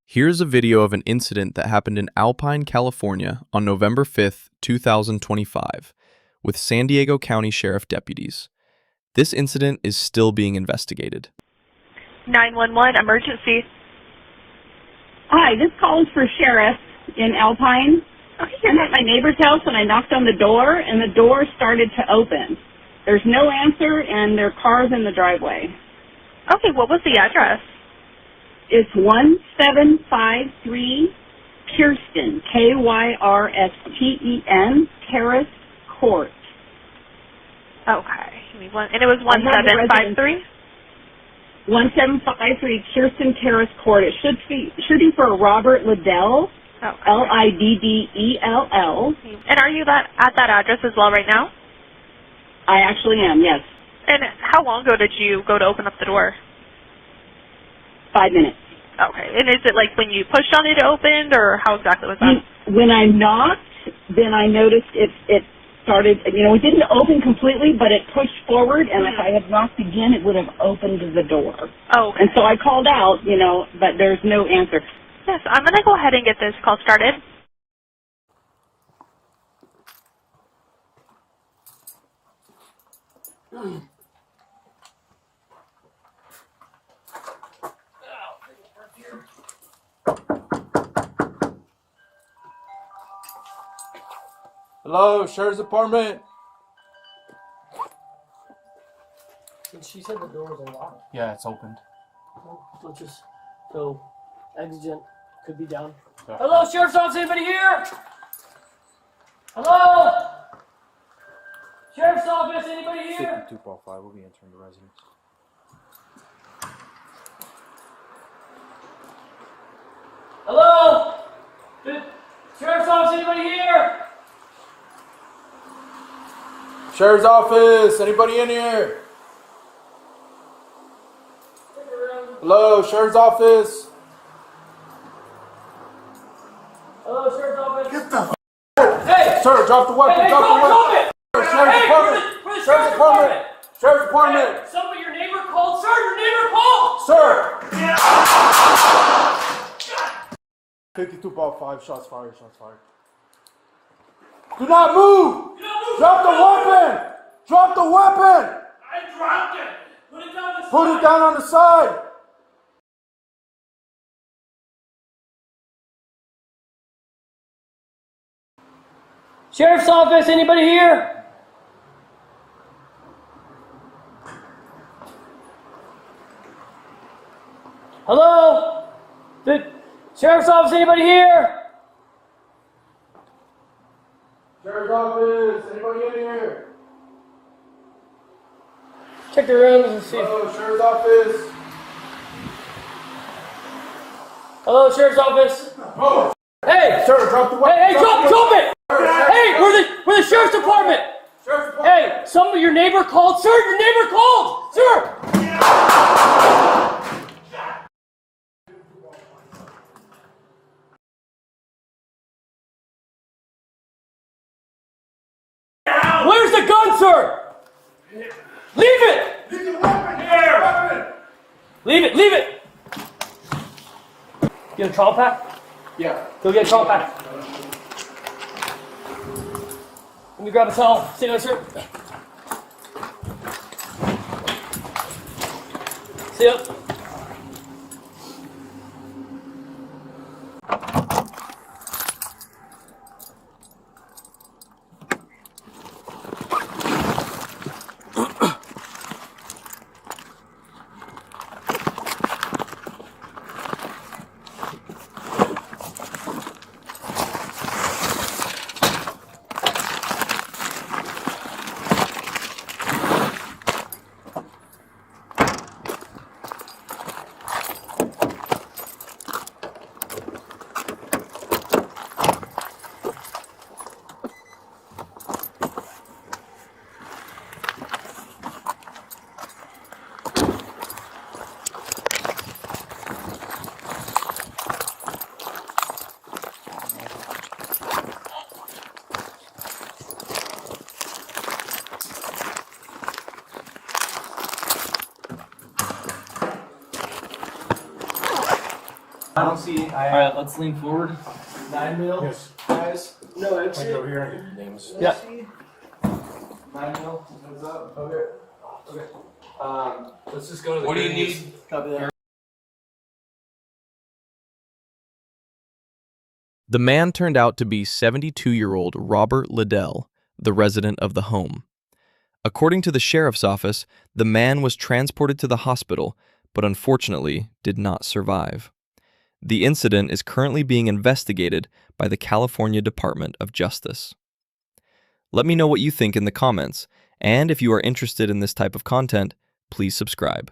Here's a video of an incident that happened in Alpine, California on November 5th, 2025, with San Diego County Sheriff deputies. This incident is still being investigated. 911 emergency. Hi, this call is for Sheriff in Alpine. I'm at my neighbor's house and I knocked on the door and the door started to open. There's no answer and there are cars in the driveway. Okay, what was the address? It's 1753 Kirsten, Kyrsten, Terrace Court. Okay, give me one. And it was 1753? 1753 Kirsten Terrace Court. It should be for Robert Liddell, Okay. Liddell. And are you at that address as well right now? I actually am, yes. And how long ago did you go to open up the door? 5 minutes. Okay, and is it like when you pushed on it, it opened, or how exactly was that? When I knocked, then I noticed it started, it didn't open completely, but it pushed forward, and if I had knocked again, it would have opened the door. Oh, okay. And so I called out, but there's no answer. Yes, I'm going to go ahead and get this call started. Hello, Sheriff's Department. And she said the door was unlocked. Yeah, it's opened. So exigent could be down. Yeah. Hello, Sheriff's Office, anybody here? Hello? Sheriff's Office, anybody here? 5205, we'll be entering the residence. Hello? Sheriff's Office, anybody here? Sheriff's Office, anybody in here? Hello, Sheriff's Office. Hello, Sheriff's Office. Get the Hey! Sir, drop the weapon, Hey, drop the weapon. drop it! Sheriff's Hey, Department. we're the Sheriff's Department. Sheriff's Department. Hey, somebody, your neighbor called. Sir, your neighbor called! Sir. 5205, shots fired, shots fired. Do not move! Drop the weapon! Drop the weapon! I dropped it! Put it down the side! Put it down on the side! Sheriff's Office, anybody here? Hello? The Sheriff's Office, anybody here? Sheriff's Office, anybody in here? Check the rooms and see. Hello, Sheriff's Office. Hello, Sheriff's Office. Oh, Hey! sir, drop the weapon. Hey, drop it! Hey, we're the Sheriff's Department! Sheriff's Department. Hey, your neighbor called. Sir, your neighbor called! Sir! Where's the gun, sir? Leave it! Leave the weapon here. Leave it! You have a trauma pack? Yeah. Go get a trauma pack. Let me grab a towel. Sit down, sir. Sit up. I don't see. Alright, let's lean forward. 9 mil. Yes. Guys. No, it's over here. Names. Yeah. 9 mil. Heads up. Okay. Okay. Let's just go to the. What do you greens. need? Copy that. The man turned out to be 72-year-old Robert Liddell, the resident of the home. According to the sheriff's office, the man was transported to the hospital, but unfortunately did not survive. The incident is currently being investigated by the California Department of Justice. Let me know what you think in the comments, and if you are interested in this type of content, please subscribe.